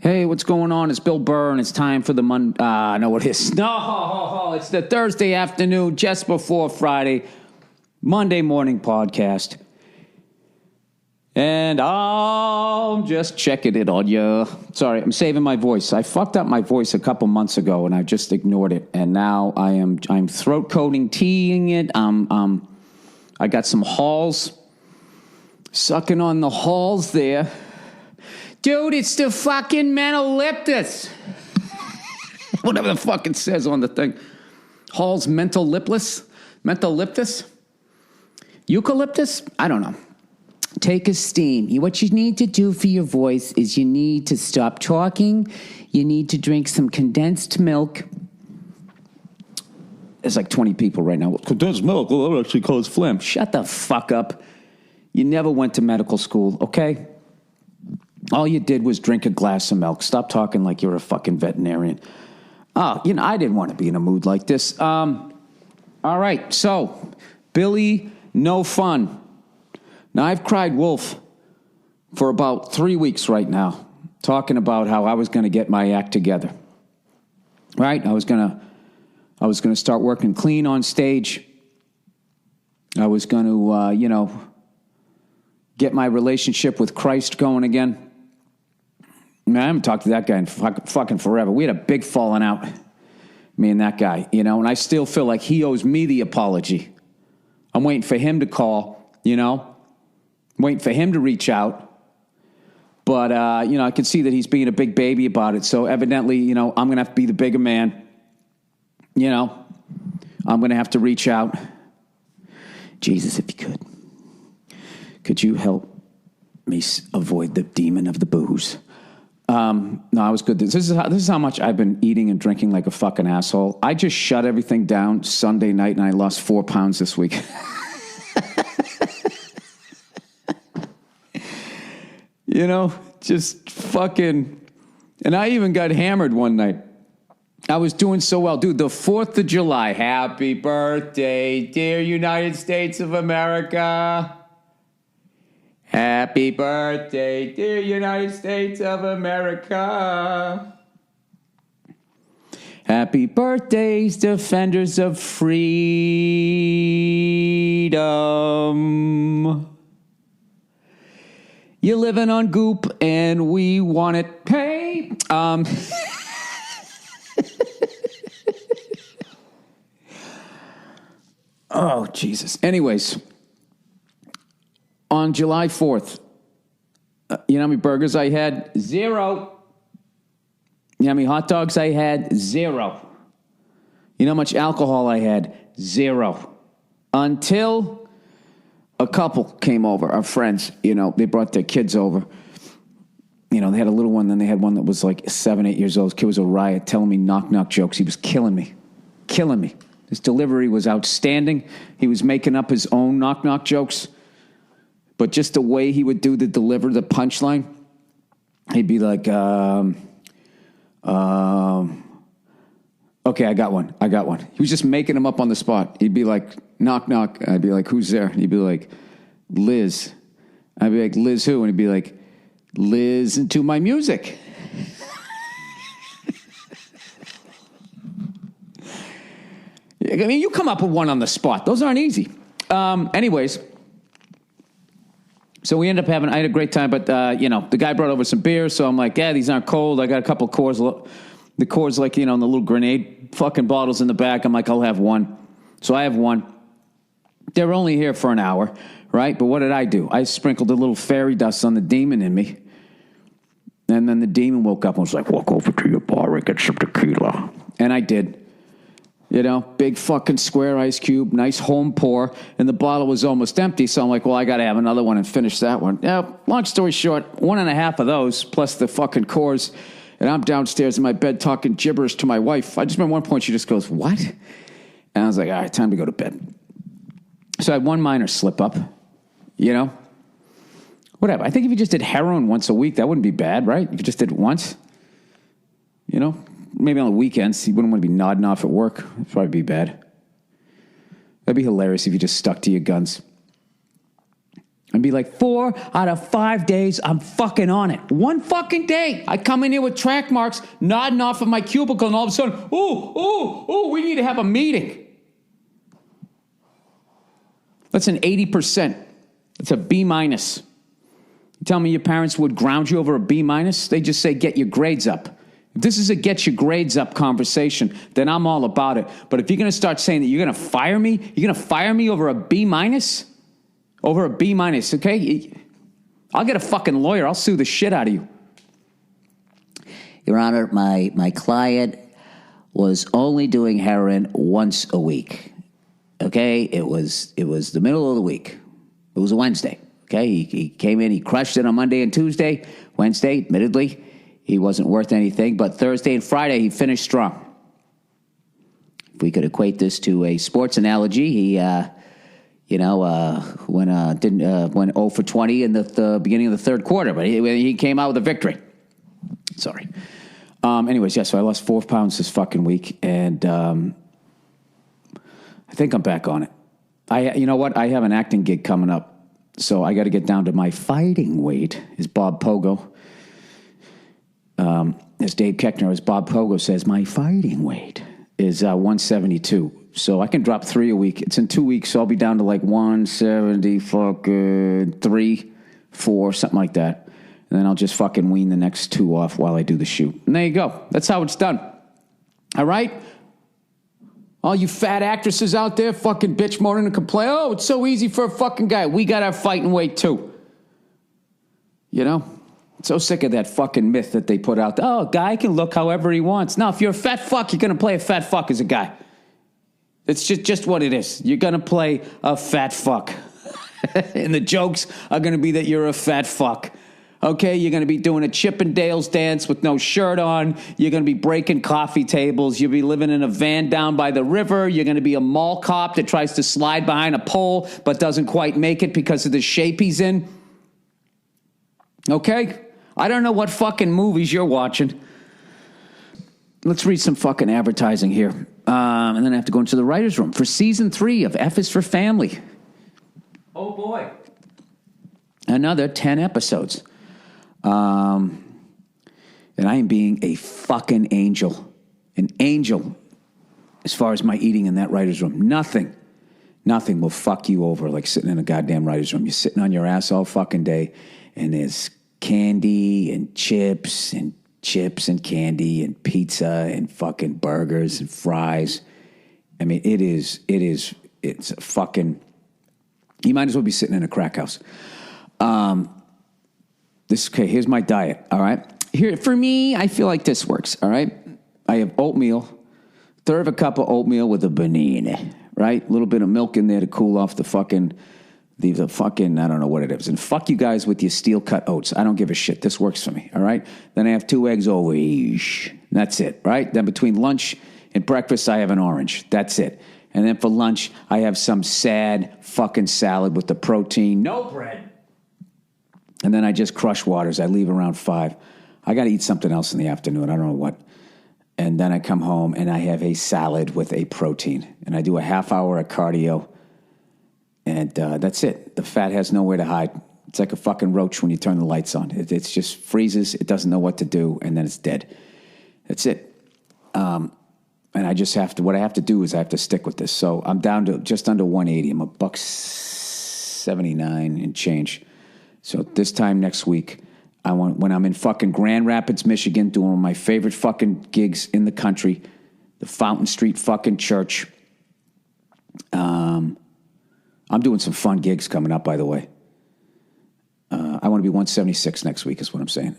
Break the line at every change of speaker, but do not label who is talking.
Hey, what's going on? It's Bill Burr, and it's time for the no, it is. No, it's the Thursday afternoon, just before Friday, Monday morning podcast. And I'm just checking it on you. Sorry, I'm saving my voice. I fucked up my voice a couple months ago, and I just ignored it. And now I'm throat coating, teaing it. I got some halls, sucking on the halls there. Dude, it's the fucking mentaliptus. Whatever the fuck it says on the thing. Hall's mental lipless? Mental liptus? Eucalyptus? I don't know. Take a steam. What you need to do for your voice is you need to stop talking. You need to drink some condensed milk. There's like 20 people right now. Condensed milk? Well, that would actually cause phlegm. Shut the fuck up. You never went to medical school, okay? All you did was drink a glass of milk. Stop talking like you're a fucking veterinarian. I didn't want to be in a mood like this. All right, so, Billy, no fun. Now, I've cried wolf for about 3 weeks right now, talking about how I was going to get my act together. Right? I was going to start working clean on stage. I was going to, get my relationship with Christ going again. Man, I haven't talked to that guy in fucking forever. We had a big falling out, me and that guy, and I still feel like he owes me the apology. I'm waiting for him to call, waiting for him to reach out. But, I can see that he's being a big baby about it. So evidently, I'm going to have to be the bigger man. I'm going to have to reach out. Jesus, if you could you help me avoid the demon of the booze? No, I was good. This is how much I've been eating and drinking like a fucking asshole. I just shut everything down Sunday night and I lost 4 pounds this week. Just fucking, and I even got hammered one night. I was doing so well. Dude, the 4th of July, happy birthday, dear United States of America. Happy birthday, dear United States of America. Happy birthdays, defenders of freedom. You're living on goop and we want it pay. Oh, Jesus. Anyways. On July 4th, you know how many burgers I had? 0. You know how many hot dogs I had? 0. You know how much alcohol I had? 0. Until a couple came over, our friends, they brought their kids over. They had a little one, then they had one that was like 7, 8 years old. This kid was a riot, telling me knock-knock jokes. He was killing me. His delivery was outstanding. He was making up his own knock-knock jokes. But just the way he would do the punchline, he'd be like, okay, I got one. He was just making them up on the spot. He'd be like, knock, knock. I'd be like, who's there? And he'd be like, Liz. I'd be like, Liz who? And he'd be like, listen to my music. I mean, you come up with one on the spot. Those aren't easy. Anyways. So we ended up I had a great time, but, the guy brought over some beer, so I'm like, yeah, these aren't cold. I got a couple of Coors. The Coors, like, in the little grenade fucking bottles in the back. I'm like, I'll have one. So I have one. They're only here for an hour, right? But what did I do? I sprinkled a little fairy dust on the demon in me. And then the demon woke up and was like, walk over to your bar and get some tequila. And I did. Big fucking square ice cube, nice home pour, and the bottle was almost empty, so I'm like, well, I got to have another one and finish that one. Yeah, long story short, 1.5 of those, plus the fucking Coors, and I'm downstairs in my bed talking gibberish to my wife. I just remember one point, she just goes, what? And I was like, all right, time to go to bed. So I had one minor slip up, Whatever. I think if you just did heroin once a week, that wouldn't be bad, right? If you just did it once, Maybe on the weekends, you wouldn't want to be nodding off at work. It'd probably be bad. That'd be hilarious if you just stuck to your guns. And be like, 4 out of 5 days, I'm fucking on it. One fucking day. I come in here with track marks, nodding off of my cubicle, and all of a sudden, we need to have a meeting. That's an 80%. It's a B minus. You tell me your parents would ground you over a B minus? They just say, get your grades up. If this is a get your grades up conversation, then I'm all about it. But if you're going to start saying that you're going to fire me, you're going to fire me over a B minus? Over a B minus, okay? I'll get a fucking lawyer. I'll sue the shit out of you.
Your Honor, my client was only doing heroin once a week. Okay? It was the middle of the week. It was a Wednesday. Okay? He came in, he crushed it on Monday and Tuesday. Wednesday, admittedly, he wasn't worth anything. But Thursday and Friday, he finished strong. If we could equate this to a sports analogy, he went 0 for 20 in the beginning of the third quarter, but he came out with a victory. Sorry. Anyways, so I lost 4 pounds this fucking week, and I think I'm back on it. You know what? I have an acting gig coming up, so I got to get down to my fighting weight, as Bob Pogo. As Dave Keckner, as Bob Pogo says, my fighting weight is 172. So I can drop 3 a week. It's in 2 weeks, so I'll be down to like 170, fucking 3, 4, something like that. And then I'll just fucking wean the next 2 off while I do the shoot. And there you go. That's how it's done. All right? All you fat actresses out there fucking bitch moaning and complain, oh, it's so easy for a fucking guy. We got our fighting weight too. You know? So sick of that fucking myth that they put out there. Oh, a guy can look however he wants. No, if you're a fat fuck, you're going to play a fat fuck as a guy. It's just what it is. You're going to play a fat fuck. And the jokes are going to be that you're a fat fuck. Okay, you're going to be doing a Chippendales dance with no shirt on. You're going to be breaking coffee tables. You'll be living in a van down by the river. You're going to be a mall cop that tries to slide behind a pole but doesn't quite make it because of the shape he's in. Okay? I don't know what fucking movies you're watching. Let's read some fucking advertising here. And then I have to go into the writer's room for season 3 of F is for Family. Oh, boy.
Another 10 episodes. And I am being a fucking angel. An angel as far as my eating in that writer's room. Nothing will fuck you over like sitting in a goddamn writer's room. You're sitting on your ass all fucking day, and there's candy and chips and candy and pizza and fucking burgers and fries. I mean, it's a fucking, you might as well be sitting in a crack house. Here's my diet, all right? Here, for me, I feel like this works, all right? I have oatmeal, third of a cup of oatmeal with a banana, right? A little bit of milk in there to cool off the fucking, I don't know what it is. And fuck you guys with your steel-cut oats. I don't give a shit. This works for me, all right? Then I have 2 eggs over. That's it, right? Then between lunch and breakfast, I have an orange. That's it. And then for lunch, I have some sad fucking salad with the protein. No bread. And then I just crush waters. I leave around 5. I got to eat something else in the afternoon. I don't know what. And then I come home and I have a salad with a protein. And I do a half hour of cardio. And that's it. The fat has nowhere to hide. It's like a fucking roach when you turn the lights on. It just freezes. It doesn't know what to do. And then it's dead. That's it. And I just have to, what I have to do is I have to stick with this. So I'm down to just under 180. I'm $179 and change. So this time next week, when I'm in fucking Grand Rapids, Michigan, doing one of my favorite fucking gigs in the country, the Fountain Street fucking church. I'm doing some fun gigs coming up, by the way. I want to be 176 next week is what I'm saying.